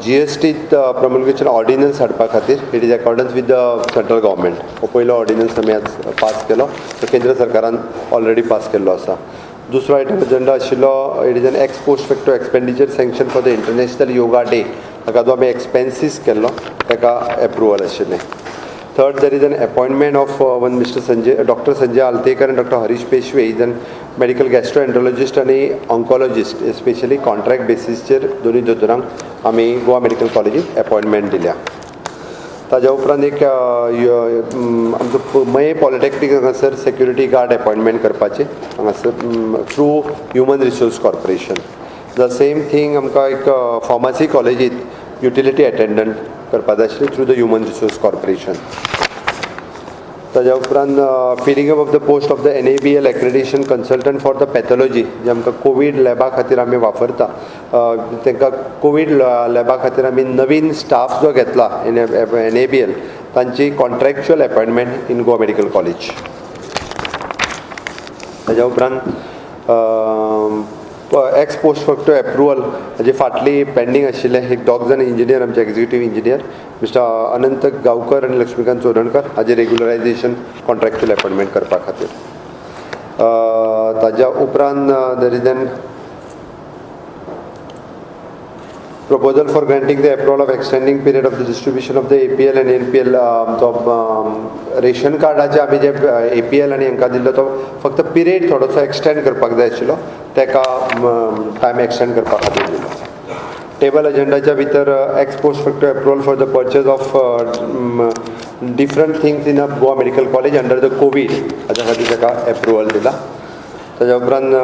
GST promulgation ordinance हाडपा खातीर it is accordance with the central government. हो पयलो ऑर्डिनन्स आमी आज पास केलो, तो केंद्र सरकारान ऑलरेडी पास केल्लो आसा. दुसरो आयटम एजेंडा आशिल्लो it is an x post facto expenditure sanction for the international yoga day. ताका जो आमी एक्सपेन्सीस केल्लो ताका एप्रुवल आशिल्लें. Third, there is an appointment of one Dr. Sanjay Altekar and Dr. Harish Peshwe. He is a medical gastroenterologist and a oncologist, especially contract basis चेर दोन्ही दोतोरांक आमी गोवा मेडिकल कॉलेजीत अपॉइंटमेंट दिल्या. ताज्या उपरांत एक आमचो मये पॉलिटेक्निक हांगासर सेक्युरिटी गार्ड अपॉइंटमेंट करपाचें हांगासर through human resource corporation. The same thing आमकां एक फार्मासी कॉलेजीत युटिलिटी अटेंडंट करपाक जाय आशिल्लें through the human resource corporation. ताज्या उपरांत filling up of the post of the NABL accreditation consultant for the pathology जे आमकां कोवीड लॅबा खातीर आमी वापरता. तांकां कोवीड लॅबा खातीर आमी नवीन स्टाफ जो घेतला NABL तांची contractual appointment in Goa medical college. ताज्या उपरांत एक्स पोस्ट फॅक्टो एप्रुवल जे फाटली पेंडींग आशिल्ले एक दोग जाण इंजिनियर आमचे एक्झिक्युटीव इंजिनियर मिस्टर अनंत गांवकर आनी लक्ष्मीकांत चोडणकर हाजे रेग्युलरायजेशन कॉन्ट्रॅक्च्युअल अपॉइंटमेंट करपा खातीर. ताज्या उपरांत there is an proposal for granting the approval of extending period of the distribution of the APL and NPL. Ration कार्डाचे आमी जे APL आनी हांकां दिल्लो तो फक्त पिरियड थोडोसो एक्सटेंड करपाक जाय आशिल्लो, ताका टायम एक्सटेंड करपा खातीर दिलो. टेबल एजेंडाच्या भितर ex post facto approval for the purchase of different things in a Goa medical college under the covid हाच्या खातीर ताका एप्रुवल दिला. ताज्या उपरांत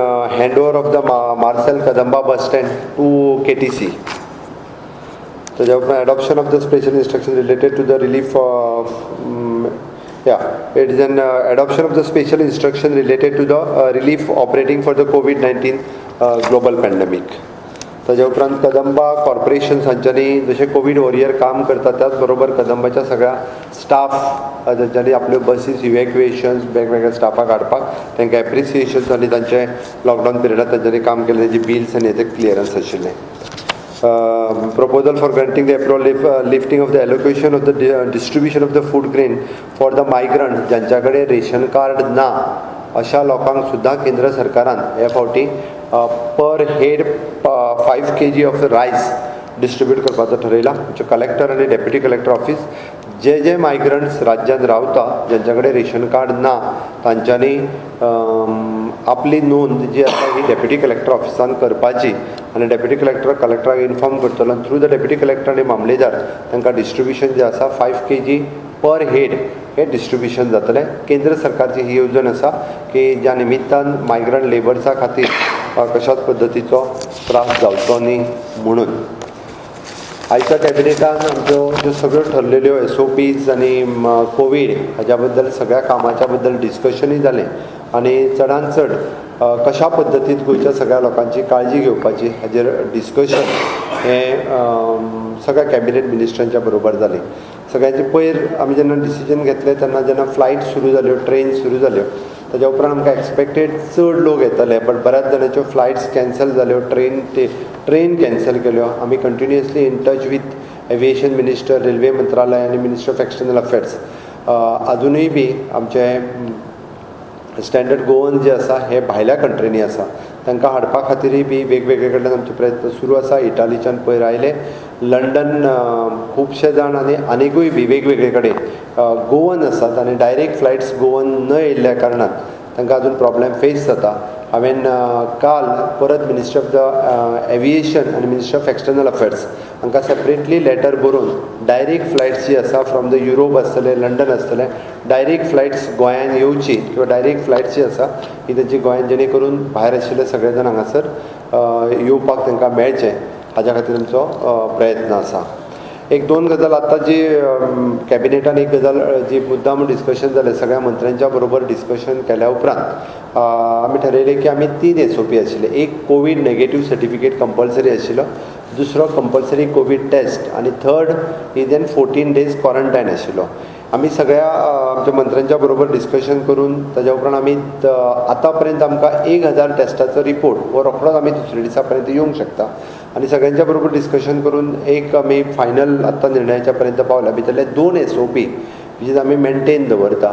hand over of the Marcel Kadamba bus stand to KTC. ताज्या उपरांत adoption of the special instruction related to the relief of it is an adoption of the special instruction related to the relief operating for the COVID-19 global pandemic. ताज्या उपरांत Kadamba corporation हांच्यांनी जशें Covid warrior काम करता त्याच बरोबर कदंबाच्या सगळ्या staff जांच्यांनी आपल्यो buses इवॅक्युएशन्स वेगवेगळ्या स्टाफाक हाडपाक तांकां एप्रिसिएशन्स आनी तांचे लॉकडावन पिरियडांत तांच्यांनी काम केलें तेजी बिल्स आनी हेजे क्लियरन्स आशिल्लें. Proposal for granting the approval lifting of the allocation of the distribution of the food grain for the migrant ज्यांच्या कडेन रेशन कार्ड ना अशा लोकांक सुद्दां केंद्र सरकारान ह्या फावटी पर हेड 5 kg ऑफ रायस डिस्ट्रीब्यूट करपाचो ठरयला. आमचे कलेक्टर आनी डेप्युटी कलेक्टर ऑफिस जे मायग्रंट्स राज्यांत रावता ज्यांच्या कडेन रेशन कार्ड ना तांच्यांनी आपली नोंद जी आसा ही डेप्युटी कलेक्टर ऑफिसान करपाची आनी डेप्युटी कलेक्टराक इन्फॉर्म करतलो. थ्रू द डेप्युटी कलेक्टर आनी मामलेदार तांकां डिस्ट्रिब्युशन जें आसा 5 kg पर हेड हे डिस्ट्रिब्युशन जातलें. केंद्र सरकारची ही येवजण आसा की ज्या निमित्तान मायग्रंट लेबर्सा खातीर कशाच पद्दतीचो त्रास जावचो न्ही म्हणून. आयच्या कॅबिनेटान आमच्यो ज्यो सगळ्यो ठरलेल्यो SOPs आनी कोवीड हाच्या बद्दल सगळ्या कामाच्या बद्दल डिस्कशनूय जालें आनी चडांत चड कशा पद्दतीन गोंयच्या सगळ्या लोकांची काळजी घेवपाची हाजेर डिस्कशन हें सगळ्या कॅबिनेट मिनिस्टरांच्या बरोबर जालें. सगळ्यांचे पयर आमी जेन्ना डिसिजन घेतलें तेन्ना जेन्ना फ्लायट सुरू जाल्यो ट्रेन सुरू जाल्यो ताच्या उपरांत आमकां एक्सपेक्टेड चड लोक येतले बट बऱ्याच जाणांच्यो फ्लायट्स कॅन्सल जाल्यो, ट्रेन कॅन्सल केल्यो. आमी continuously in touch with aviation minister, railway मंत्रालय आनी मिनिस्टर ऑफ एक्सटर्नल अफेर्स. अजुनूय बी आमचे स्टँडर्ड गोवन जे आसा हे भायल्या कंट्रीनी आसा तांकां हाडपा खातीरय बी वेगवेगळे कडल्यान आमचे प्रयत्न सुरू आसा. इटालीच्यान पयर आयले, लंडन खुबशे जाण आनी आनिकूय बी वेगवेगळे कडेन गोवन आसात आनी डायरेक्ट फ्लायट्स गोवन न येयल्ल्या कारणान तांकां आजून प्रॉब्लेम फेस जाता. हांवें काल परत मिनिस्टर ऑफ द एविएशन आनी मिनिस्टर ऑफ एक्सटर्नल अफेर्स हांकां सेपरेटली लेटर बरोवन डायरेक्ट फ्लायट्स जी आसा फ्रॉम द युरोप आसतले, लंडन आसतले, डायरेक्ट फ्लायट्स गोंयांत येवची किंवा डायरेक्ट फ्लायट्स जी आसा ही तेंची गोंयांत जेणे करून भायर आशिल्ले सगळे जाण हांगासर येवपाक तांकां मेळचें हाच्या खातीर आमचो प्रयत्न आसा. एक दोन गजाल आतां जी कॅबिनेटान एक गजाल जी मुद्दाम डिस्कशन जालें सगळ्या मंत्र्यांच्या बरोबर डिस्कशन केल्या उपरांत आमी थारायलें की आमी 3 SOP आशिल्ले. एक कोवीड नेगेटीव सर्टिफिकेट कंपल्सरी आशिल्लो, दुसरो कंपल्सरी कोवीड टेस्ट आनी third is an 14 days quarantine आशिल्लो. आमी सगळ्या आमच्या मंत्र्यांच्या बरोबर डिस्कशन करून ताच्या उपरांत आमी आतां पर्यंत आमकां 1000 टेस्टाचो रिपोर्ट हो रोखडोच आमी दुसरे दिसा पर्यंत येवंक शकता. आणि सगळ्यांच्या बरोबर डिस्कशन करून एक आमी फायनल आत्तां निर्णयाच्या पर्यंत पावल्या. भितरले 2 SOP जे आमी मेंटेन दवरता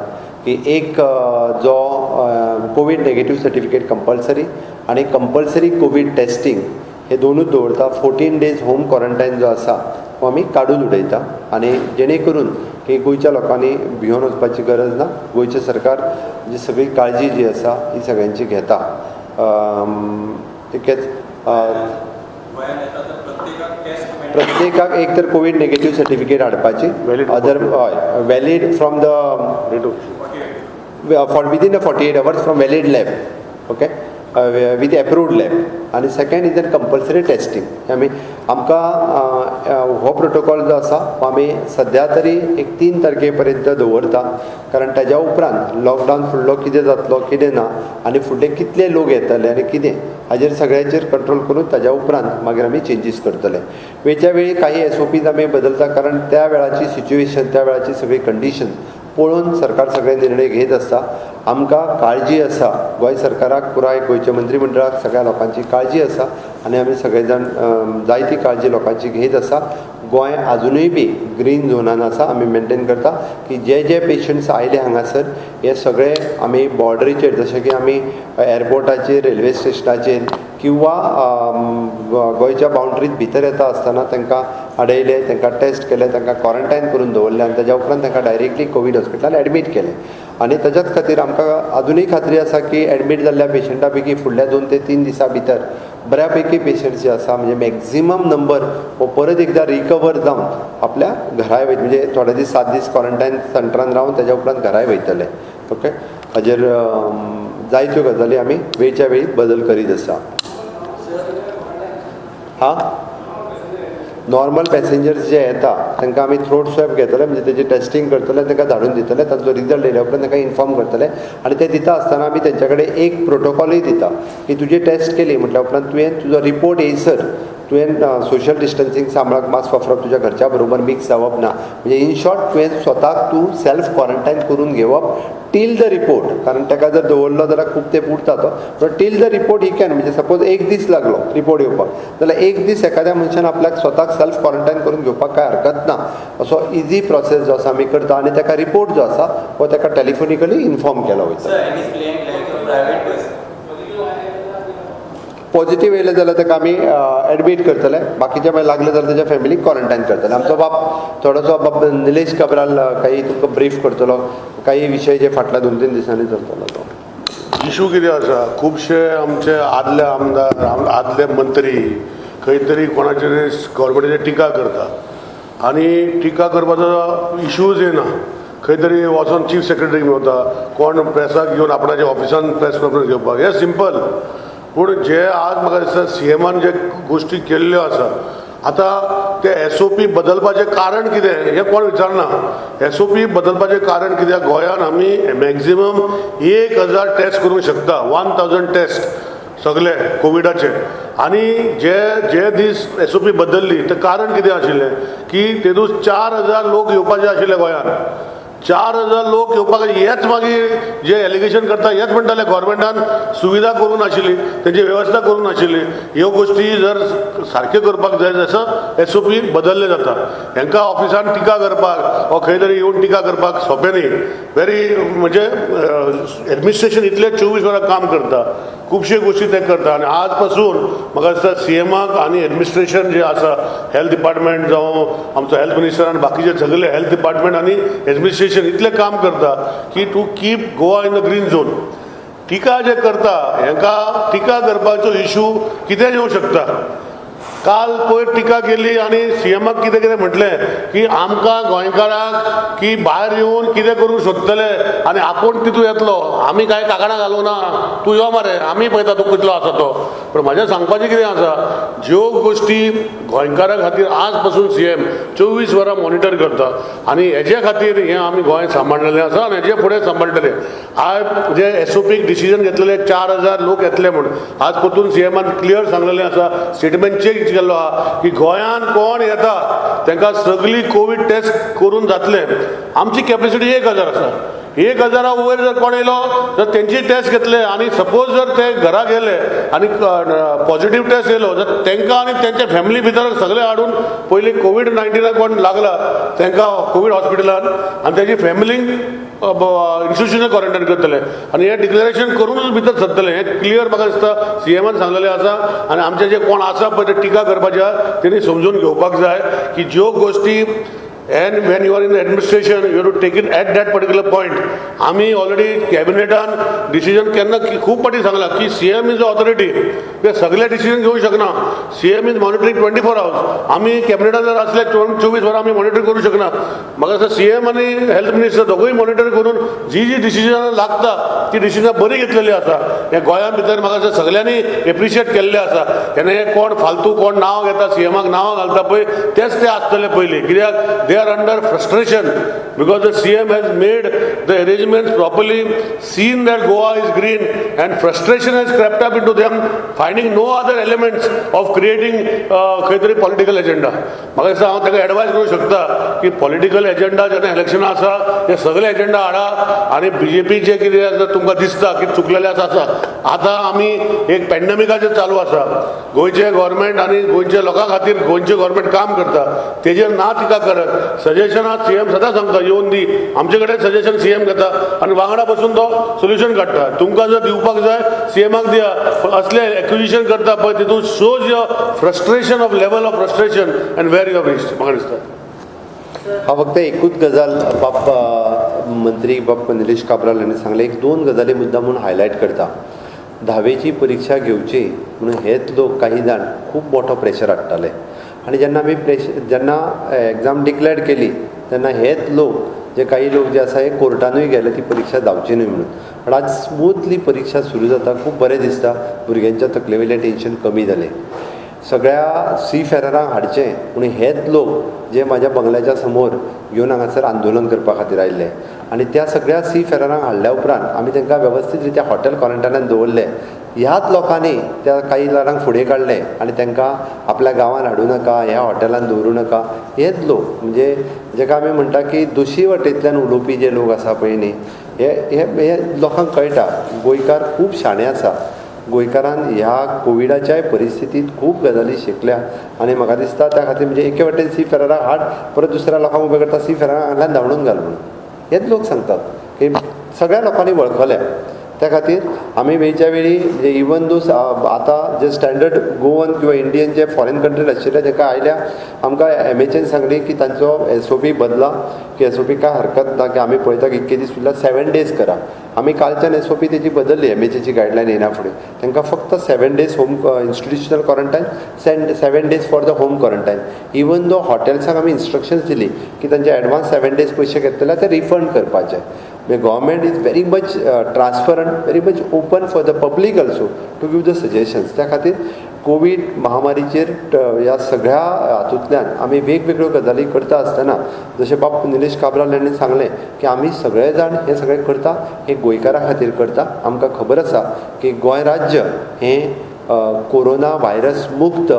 की एक जो कोवीड नेगेटिव्ह सर्टिफिकेट कंपल्सरी आणि कंपल्सरी कोवीड टेस्टिंग हे दोनूच दवरता. 14 days होम क्वॉरंटायन जो आसा तो आमी काडून उडयता आणि जेणे करून की गोंयच्या लोकांनी भिवून वचपाची गरज ना. गोंयचें सरकार जी सगळी काळजी जी आसा ही सगळ्यांची घेता. तिकेच प्रत्येकाक एक तर कोवीड नेगेटिव्ह सर्टिफिकेट हाडपाची अदर हय valid from the within the 48 hours from valid lab okay with approved lab. आणि second is an compulsory testing. आमी आमकां हो प्रोटोकॉल जो आसा हो आमी सद्या तरी एक 3 तारखे पर्यंत दवरता. कारण ताज्या उपरांत लॉकडावन फुडलो कितें जातलो कितें ना आनी फुडले कितले लोक येतले आनी कितें हाजेर सगळ्याचेर कंट्रोल करून ताज्या उपरांत मागीर आमी चेंजीस करतले. वेळच्या वेळी काही SOPs आमी बदलता कारण त्या वेळाची सिच्युएशन त्या वेळाची सगळी कंडिशन पळोवन सरकार सगळे निर्णय घेत आसता. आमकां काळजी आसा गोंय सरकाराक पुराय गोंयच्या मंत्रिमंडळाक सगळ्या लोकांची काळजी आसा आनी आमी सगळे जाण जायती काळजी लोकांची घेत आसा. गोंय अजुनूय बी ग्रीन झोनान आसा. आमी मेंटेन करता की जे पेशंट्स आयले हांगासर हे सगळे आमी बॉर्डरीचेर जशें की आमी एअरपोर्टाचेर रेल्वे स्टेशनाचेर किंवा गोंयच्या बाउंड्रीत भितर येता आसतना तांकां आडयले तांकां टेस्ट केले तांकां क्वॉरंटायन करून दवरले आनी ताज्या उपरांत तांकां डायरेक्टली कोवीड हॉस्पिटलांत एडमीट केले. आनी ताच्याच खातीर आमकां अजुनूय खात्री आसा की एडमीट जाल्ल्या पेशंटा पैकी फुडल्या 2 ते 3 दिसां भितर बऱ्यापैकी पेशंट्स जे आसा म्हणजे मॅक्झिमम नंबर हो परत एकदा रिकवर जावन आपल्या घराय वयता. म्हणजे थोडे दीस 7 दीस क्वॉरंटायन सेंटरान रावन ताज्या उपरांत घराय वयतले. ओके हाजेर जायत्यो गजाली आमी वेळच्या वेळी बदल करीत आसा. हां नॉर्मल पॅसेंजर्स जे येता तांकां आमी थ्रोट स्वॅब घेतले म्हणजे तेजें टेस्टींग करतले तांकां धाडून दितले. तांचो रिजल्ट येयल्या उपरांत तांकां इन्फॉर्म करतले आनी ते दिता आसतना आमी तेंच्या कडेन एक प्रोटोकॉलूय दिता की तुजी टेस्ट केली म्हटल्या उपरांत तुवें तुजो रिपोर्ट येयसर तुवें सोशल डिस्टन्सींग सांबाळप मास्क वापरप तुज्या घरच्या बरोबर मिक्स जावप ना. म्हणजे इन शॉर्ट तुवें स्वताक तूं सेल्फ क्वॉरंटायन करून घेवप टील द रिपोर्ट. कारण ताका जर दवरलो जाल्यार खूब तेंप उरता तो. पण till the report he can म्हणजे सपोज 1 दीस लागलो रिपोर्ट येवपाक जाल्यार 1 दीस एखाद्या मनशान आपल्याक स्वताक सेल्फ क्वॉरंटायन करून घेवपाक कांय हरकत ना. असो इजी प्रोसेस जो आसा आमी करता आनी ताका रिपोर्ट जो आसा हो ताका टेलिफोनिकली इन्फॉर्म केलो वयता. पॉझिटिव्ह येयले जाल्यार ताका आमी एडमीट करतले. बाकीचे मागीर लागले जाल्यार ताच्या फॅमिलीक क्वॉरंटायन करतले. आमचो बाब थोडोसो बाब निलेश काब्राल काही तुमकां ब्रीफ करतलो काही विशय जे फाटल्या 2-3 दिसांनी चलतलो तो. इशू कितें आसा खुबशे आमचे आदले आमदार आदले मंत्री खंय तरी कोणाचेर गव्हर्मेंटाचेर टिका करता आनी टिका करपाचो इशूच येना. खंय तरी वचोन चीफ सेक्रेटरीक मेळटा कोण प्रेसाक घेवन आपणाच्या ऑफिसान प्रेस कॉन्फरन्स घेवपाक हे सिंपल. पूण जे आज म्हाका दिसता CMान जे गोश्टी केल्ल्यो आसा आतां ते SOP बदलपाचें कारण कितें हें कोण विचारना. SOP बदलपाचें कारण कित्याक गोंयांत आमी मॅक्झिमम 1000 टेस्ट करूंक शकता. 1000 टेस्ट सगळे कोविडाचे. आनी जे दीस SOP बदलली तें कारण कितें आशिल्लें की तेतूंत 4000 लोक येवपाचे आशिल्ले गोंयांत. 4000 लोक येवपाक हेच मागीर जे एलिगेशन करता हेच म्हणटाले गोव्हर्मेंटान सुविधा करून नाशिल्ली तेंची वेवस्था करून नाशिल्ली. ह्यो गोश्टी जर सारक्यो करपाक जाय जाल्यार SOP बदलले जाता. हांकां ऑफिसान टिका करपाक वा खंय तरी येवन टिका करपाक सोंपें न्ही. व्हेरी म्हणजे एडमिनिस्ट्रेशन इतले 24 वरां काम करता खुबशे गोश्टी ते करता. आनी आज पासून म्हाका दिसता CMाक आनी एडमिनिस्ट्रेशन जे आसा हेल्थ डिपार्टमेंट जावं आमचो हेल्थ मिनिस्टर आनी बाकीचे सगळे हेल्थ डिपार्टमेंट आनी एडमिनिस्ट्रेशन इतलें काम करता की to keep Goa in the green zone. टिका जे करता हांकां टिका करपाचो इशू कितें येवंक शकता. काल पयर टिका केली आनी CMाक कितें कितें म्हटलें की आमकां गोंयकारांक की भायर येवन कितें करूंक सोदतले आनी आपूण तितून येतलो आमी कांय कागाणां घालूं ना तूं यो मरे आमी पळयता तूं कितलो आसा तो. पण म्हाजें सांगपाचें कितें आसा ज्यो गोश्टी गोंयकारां खातीर आज पासून CM 24 वरां मॉनिटर करता आनी हेजे खातीर हें आमी गोंय सांबाळलेलें आसा आनी हेजे फुडें सांबाळटले. आज जे SOPीक डिसिजन घेतलेले 4000 लोक येतले म्हूण आज परतून CMान क्लियर सांगलेलें आसा स्टेटमेंट चेक केल्लो आहा की गोंयांत कोण येता तांकां सगळी कोवीड टेस्ट करून जातले. आमची कॅपेसिटी 1000 आसा. 1000 वयर जर कोण येयलो तर तेंची टेस्ट घेतले आणि सपोज जर ते घरा गेले आणि पॉझिटिव्ह टेस्ट येयलो तर तांकां आणि तेंच्या फॅमिली भितर सगळे हाडून पयलीं कोविड-19 कोण लागला तांकां कोविड हॉस्पिटलान आणि तेजी फॅमिलींक इन्स्टिट्यूशनल क्वॉरंटायन करतले आणि हे डिक्लेरेशन करूनच भितर सरतले. हे क्लियर म्हाका दिसता CMन सांगलेलें आसा आणि आमचे जे कोण आसा पळय ते टिका करपाच्या तेणी समजून घेवपाक जाय की ज्यो गोष्टी and when you are in the administration you have to take it at that particular point. आम्ही ऑलरेडी कॅबिनेटान डिसिजन केन्ना खूब पाटी सांगला की CM इज ऑथॉरिटी, ते सगळे डिसिजन घेवंक शकना. CM is monitoring 24 hours. आम्ही कॅबिनेटान जर असले 24 वरां आम्ही मॉनिटर करूं शकना. म्हाका दिसता CM आणि हेल्थ मिनिस्टर दोगूय मॉनिटर करून जी डिसिजन लागता ती डिसिजन बरी घेतलेली आसा. हे गोंया भितर म्हाका दिसता सगळ्यांनी एप्रिशिएट केल्ले आसा. तेन्ना हे कोण फालतू कोण नांव घेता CMक नांव घालता पळय तेच ते आसतले पयलीं, कित्याक they are under frustration because the CM has made the arrangements properly, seen that Goa is green and frustration has crept up into them, finding no other elements of creating खंयतरी political agenda. म्हाका दिसता हांव ताका advice करूंक शकता की political agenda जेन्ना इलेक्शनां आसा ते सगळे एजेंडा हाडा आणि BJPचे कितें जर तुमकां दिसता की चुकलेले आसा आतां आमी एक पॅन्डेमिकाचेर चालू आसा. गोंयचे गव्हर्मेंट आनी गोंयच्या लोकां खातीर गोंयचे गव्हर्मेंट काम करता तेजेर ना टिका करत. सजेशनां CM सदां सांगता येवन दी, आमचे कडेन सजेशन CM घेता आनी वांगडा बसून तो सोल्युशन काडटा. तुमकां जर दिवपाक जाय CMक दिया, असले एक्विजिशन करता पळय तितून shows your frustration of level of frustration and where you have reached. म्हाका दिसता हा फक्त एकूच गजाल मंत्री बाप निलेश काब्राल हांणी सांगले. एक दोन गजाली मुद्दामून हायलायट करता. 10वीची परीक्षा घेवची म्हणून हेच लोक काही जाण खूब मोठो प्रेशर हाडटाले आणि जेन्ना आमी जेन्ना एग्जाम डिक्लेअर केली तेन्ना हेच लोक जे काही लोक जे आसा हे कोर्टानूय गेले ती परीक्षा जावची न्हय म्हणून. पण आज स्मूथली परीक्षा सुरू जाता, खूब बरें दिसता. भुरग्यांच्या तकले वयलें टेन्शन कमी जालें. सगळ्या सीफेररांक हाडचें म्हणून हेच लोक जे म्हाज्या बंगल्याच्या समोर घेवन हांगासर आंदोलन करपा खातीर आयिल्ले आणि त्या सगळ्या सीफेररांक हाडल्या उपरांत आमी तांकां वेवस्थीत रित्या हॉटेल क्वॉरंटायनान दवरले. ह्याच लोकांनी त्या काही जाणांक फुडें काडले आणि तांकां आपल्या गांवांत हाडूं नाका, ह्या हॉटेलान दवरूं नाका. हेच लोक म्हणजे जेका आमी म्हणटा की दोशी वटेंतल्यान उलोवपी जे लोक आसा पळय न्ही, हे लोकांक कळटा गोंयकार खूब शाणे आसा. गोंयकारान ह्या कोविडाच्या परिस्थितीत खूब गजाली शिकल्या आणि म्हाका दिसता त्या खातीर म्हणजे एके वटेन सीफेरराक हाड परत दुसऱ्या लोकांक उबे करता सीफेरराक हांगांतल्यान धांवडून घाल म्हणून. हेच लोक सांगतात की सगळ्या लोकांनी वळखल्या. त्या खातीर आमी वेळच्या वेळी म्हणजे इवन दो आतां जे स्टँडर्ड गोवन किंवा इंडियन जे फॉरेन कंट्रीज आशिल्ले ताका आयल्या आमकां MHN सांगली की तांचो SOP बदला की SOP काय हरकत ना की आमी पळयता की इतके दीस उरला 7 days करा. आमी कालच्यान SOP तेजी बदलली. MHAची गायडलायन येना फुडें तांकां फक्त 7 days home institutional quarantine, 7 days for the home quarantine. Even दो हॉटेल्सांक आमी इन्स्ट्रक्शन्स दिली की तांचे एडवान्स 7 days पयशे घेतले ते रिफंड करपाचे. Government is very much transparent, very much open for the public also to give the suggestions. त्या खातीर कोवीड महामारीचेर ह्या सगळ्या हातूंतल्यान आमी वेगवेगळ्यो गजाली करता आसतना जशें बाब निलेश काब्राल हांणी सांगलें की आमी सगळे जाण हें सगळें करता हे गोंयकारा खातीर करता. आमकां खबर आसा की गोंय राज्य हें कोरोना व्हायरस मुक्त,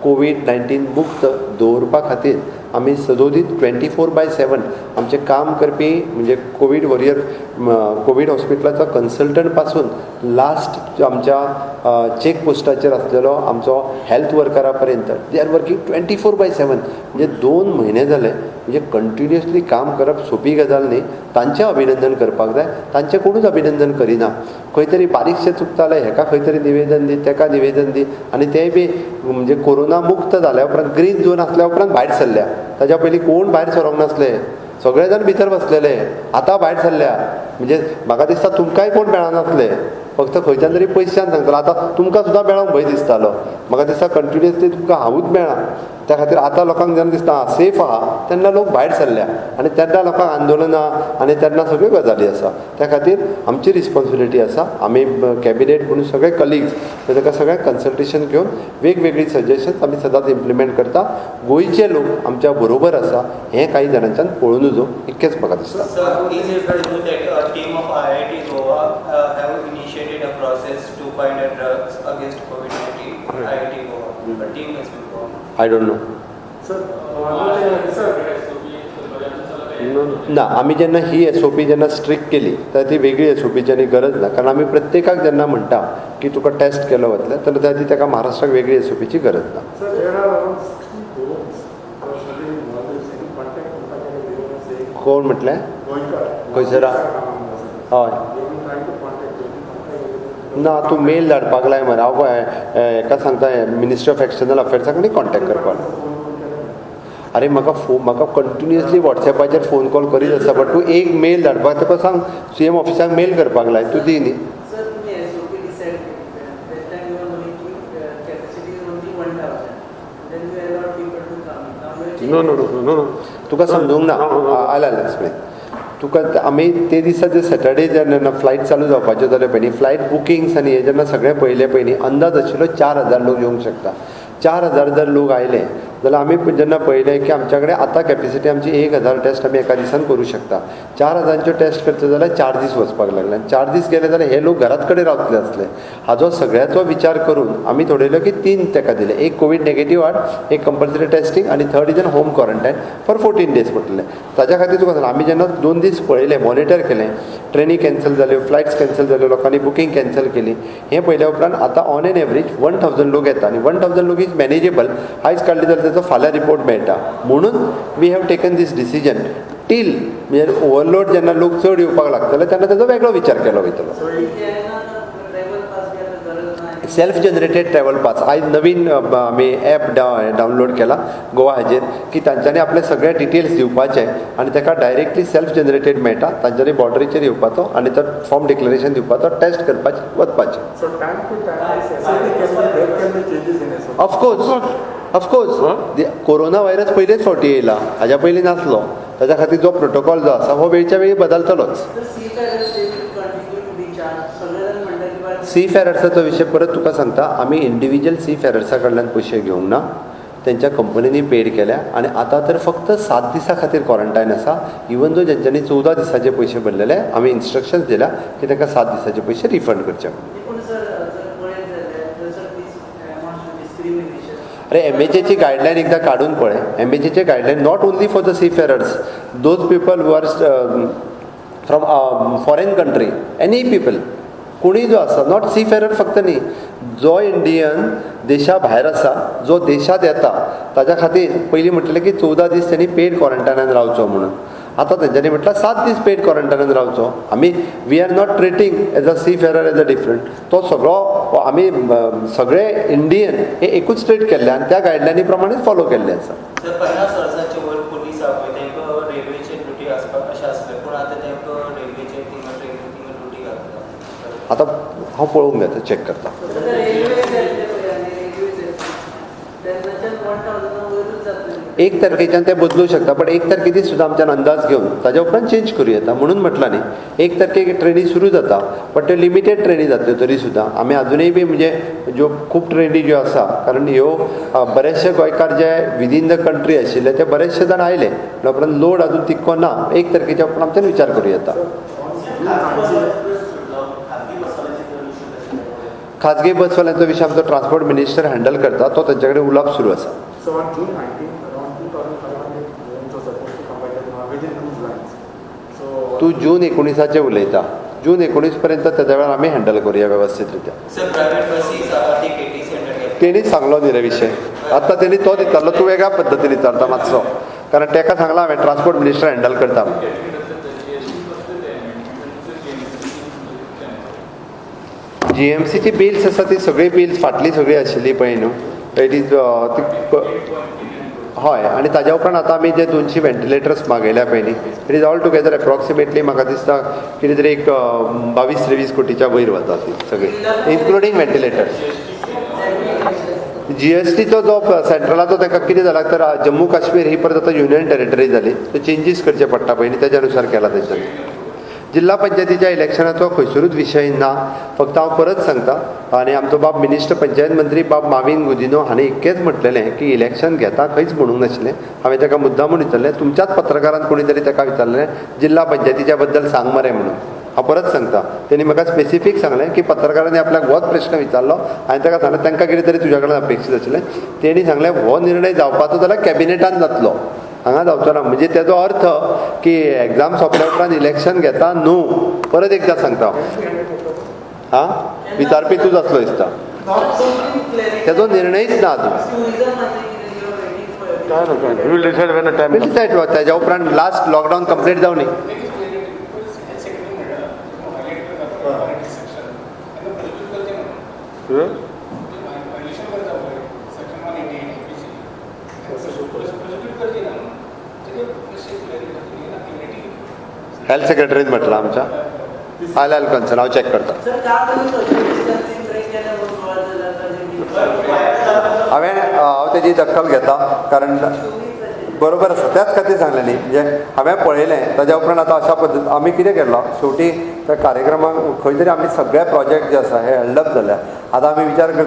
कोविड-19 मुक्त दवरपा खातीर आमी सदोदीत 24/7 आमचें काम करपी म्हणजे कोवीड वॉरियर कोवीड हॉस्पिटलाचो कन्सल्टंट पासून लास्ट आमच्या चेक पोस्टाचेर आसलेलो आमचो हेल्थ वर्करा पर्यंत दे आर वर्किंग 24/7. म्हणजे 2 म्हयने जाले म्हणजे कंटिन्युअसली काम करप सोपी गजाल न्ही. तांचें अभिनंदन करपाक जाय. तांचें कोणूच अभिनंदन करिना. खंय तरी बारीकशें चुकतालें हेका खंय तरी निवेदन दी, तेका निवेदन दी आनी तेय बी म्हणजे कोरोना मुक्त जाल्या उपरांत ग्रीन झोन आसल्या उपरांत भायर सरल्या. ताच्या पयलीं कोण भायर सरोंक नासले, सगळे जाण भितर बसलेले. आतां भायर सरल्या म्हणजे म्हाका दिसता तुमकांय कोण मेळनासले, फक्त खंयच्यान तरी पयशान सांगतालो. आतां तुमकां सुद्दां मेळोंक भंय दिसतालो. म्हाका दिसता कंटिन्युअसली तुमकां हांवूच मेळ्ळा. त्या खातीर आतां लोकांक जेन्ना दिसता सेफ आहा तेन्ना लोक भायर सरल्या आनी तेन्ना लोकांक आंदोलनां आनी तेन्ना सगळ्यो गजाली आसा. त्या खातीर आमची रिस्पॉन्सिबिलिटी आसा. आमी कॅबिनेट म्हणून सगळे कलिग्स ताका सगळ्यांक कन्सल्टेशन घेवन वेगवेगळी सजेशन्स आमी सदांच इम्प्लिमेंट करता. गोंयचे लोक आमच्या बरोबर आसा हें काही जाणांच्यान पळोवन नजो इतकेंच म्हाका दिसता. I don't know. Sir, ना आमी जेन्ना ही SOP जेन्ना स्ट्रिक्ट केली तर ती वेगळी SOPची आनी गरज ना, कारण आमी प्रत्येकाक जेन्ना म्हणटा की तुका टेस्ट केलो वतले जाल्यार ती ताका महाराष्ट्राक वेगळी SOPची गरज ना. कोण म्हटलें खंयसर हय ना तूं मेल धाडपाक लाय मरे हांव हेका सांगता मिनिस्ट्री ऑफ एक्सटर्नल अफेर्साक न्ही कॉन्टेक्ट करपाक. अरे म्हाका कंटिन्युअसली वॉट्सॅपाचेर फोन कॉल करीत आसा बट तूं एक मेल धाडपाक ताका सांग CM ऑफिसाक मेल करपाक लाय तूं दी न्ही. नो तुका समजूंक ना आला एक्सप्लेन तुका आमी ते दिसा जे सॅटर्डे जेन्ना फ्लायट चालू जावपाच्यो जाल्यो पळय न्ही फ्लायट बुकिंग्स आनी हे जेन्ना सगळें पळयलें पळय न्ही अंदाज आशिल्लो 4,000 लोक येवंक शकता. 4,000 जर लोक आयले जाल्यार आमी जेन्ना पळयलें की आमच्या कडेन आतां कॅपेसिटी आमची 1,000 टेस्ट आमी एका दिसान करूं शकता. 4,000च्यो टेस्ट करचे जाल्यार 4 दीस वचपाक लागले. 4 दीस गेले जाल्यार हे लोक घरात कडेन रावतले आसले. हाजो सगळ्याचो विचार करून आमी थरयलो की 3 ताका दिले. एक कोवीड नेगेटीव हाड, एक कंपल्सरी टेस्टिंग आनी third is home quarantine for 14 days पडटले. ताच्या खातीर तुका सांगता आमी जेन्ना 2 दीस पळयले मॉनिटर केलें ट्रेनी कॅन्सल जाल्यो फ्लायट्स कॅन्सल जाल्यो लोकांनी बुकींग कॅन्सल केली. हें पळयल्या उपरांत आतां ऑन एन एवरेज 1,000 लोक येता आनी 1,000 लोक इज मॅनेजेबल. आयज काडली जाल्यार ताचो फाल्यां रिपोर्ट मेळटा. म्हणून we have taken this decision till म्हणजे ओवरलोड जेन्ना लोक चड येवपाक लागतले तेन्ना ताचो वेगळो विचार केलो वयतलो. सेल्फ जनरेटेड ट्रॅव्हल पास आयज नवीन आमी ॲप डावनलोड केला गोवा हाजेर की तांच्यांनी आपले सगळे डिटेल्स दिवपाचे आनी ताका डायरेक्टली सेल्फ जनरेटेड मेळटा. तांच्यांनी बॉर्डरीचेर येवपाचो आनी तो फॉर्म डिक्लेरेशन दिवपाचो टेस्ट करपाचें वचपाचें. ऑफकोर्स कोरोना व्हायरस पयलेच फावटी येयला हाज्या पयलीं नासलो. ताच्या खातीर जो प्रोटोकॉल जो आसा हो वेळच्या वेळी बदलतलोच. सी फेरर्साचो विशय परत तुका सांगता आमी इंडिविज्युअल सी फेरर्सा कडल्यान पयशे घेवंक ना. तेंच्या कंपनीनी पेड केल्या आनी आतां तर फक्त 7 दिसां खातीर क्वॉरंटायन आसा. इवन दो जेंच्यांनी 14 दिसाचे पयशे भरलेले आमी इन्स्ट्रक्शन्स दिल्या की तांकां 7 दिसाचे पयशे रिफंड करचे. अरे MHAची गायडलायन एकदां काडून पळय. MHAचे guideline not only for the seafarers those people who are from foreign country any people कोणीय जो आसा नॉट सी फेरर फक्त न्ही जो इंडियन देशा भायर आसा जो देशांत येता ताच्या खातीर पयलीं म्हटलें की 14 दीस तेणी पेड क्वॉरंटायनान रावचो म्हणून. आतां तेंच्यांनी म्हटलां 7 दीस पेड क्वॉरंटायनान रावचो. आमी we are not treating as a seafarer as a different. तो सगळो आमी सगळे इंडियन हे एकूच स्टेट केल्ले आनी त्या गायडलायनी प्रमाणेच फॉलो केल्ले आसा. 50 वर्सांचे वयर पुलीस आसा पळय तेंकां रेल्वेचेर ड्युटी आसपाक अशें आसलें पूण आतां तेंकां रेल्वेचेर थिंगा ड्युटी घालता. आतां हांव पळोवंक घेता चॅक करता. एक तारखेच्यान ते बदलूं शकता बट 1 तारखे दीस सुद्दां आमच्यान अंदाज घेवन ताच्या उपरांत चेंज करूं येता. म्हणून म्हटलां न्ही 1 तारखेक ट्रेनी सुरू जाता बट त्यो लिमिटेड ट्रेनी जातल्यो तरी सुद्दां आमी अजुनूय बी म्हणजे ज्यो खूब ट्रेनी ज्यो आसा कारण ह्यो बरेचशे गोंयकार जे विदीन द कंट्री आशिल्ले ते बरेचशे जाण आयले उपरांत लोड अजून तितको ना. 1 तारखेच्या उपरांत आमच्यान विचार करूं येता. खाजगी बसवाल्यांचो विशय आमचो ट्रान्सपोर्ट मिनिस्टर हँडल करता. तो तांचे कडेन उलोवप सुरू आसा. तूं जून 19 उलयता. जून 19 पर्यंत तेज्या वेळार आमी हँडल करुया वेवस्थीत रित्या. तेणीच सांगलो न्ही रे विशय. आतां तेणी तो दितालो तूं वेगळ्या पद्दतीन विचारता मातसो कारण ताका सांगलां हांवें ट्रान्सपोर्ट मिनिस्टर हँडल करता म्हणून. GMCची बिल्स आसा ती सगळी बिल्स फाटली सगळी आशिल्ली पळय न्हू इट इज हय आनी ताज्या उपरांत आतां आमी जे 200 वेंटिलेटर्स मागयल्या पळय न्ही it is all together approximately म्हाका दिसता कितें तरी एक 22-23 कोटीच्या वयर वता ती सगळी इन्क्लुडींग वेंटिलेटर्स. GSTचो जो सेंट्रलाचो ताका कितें जाला तर जम्मू काश्मीर ही परत आतां युनियन टेरिटरी जाली सो चेंजीस करचे पडटा पळय न्ही तेज्या अनुसार केला तेंच्यांनी. जिल्हा पंचायतीच्या इलेक्शनाचो खंयसरूच विशय ना. फक्त हांव परत सांगता आनी आमचो बाब मिनिस्टर पंचायत मंत्री बाब माविन गुदिनो हांणी इतकेंच म्हटलेलें की इलेक्शन घेता खंयच म्हणूंक नाशिल्लें. हांवें ताका मुद्दामून विचारलें तुमच्याच पत्रकारान कोणी तरी ताका विचारलें जिल्हा पंचायतीच्या बद्दल सांग मरे म्हणून. हांव परत सांगता तेणी म्हाका स्पेसिफीक सांगलें की पत्रकारांनी आपल्याक होच प्रश्न विचारलो हांवें ताका सांगलें तांकां कितें तरी तुज्या कडल्यान अपेक्षीत आशिल्लें. तेणी सांगलें हो निर्णय जावपाचो जाल्यार कॅबिनेटान जातलो हांगा जावचो ना. म्हणजे तेजो अर्थ की एग्जाम सोंपल्या उपरांत इलेक्शन घेता न्हू परत एकदा सांगता हां विचारपी तूंच आसलो दिसता तेजो निर्णयच ना अजून will decide when a time तेज्या उपरांत लास्ट लॉकडावन कंप्लीट जावन न्ही हेल्थ सेक्रेटरीन म्हटलं आमच्या आयल कन्सर्न हांव चॅक करता हांव तेजी दखल घेता कारण बरोबर आसा त्याच खातीर सांगलें न्ही म्हणजे हांवें पळयलें ताज्या उपरांत आतां अशा पद्दत आमी कितें केलो शेवटी त्या कार्यक्रमाक खंय तरी आमी सगळे प्रोजेक्ट जे आसा हे हँडल अप जाल्या आतां आमी विचार करता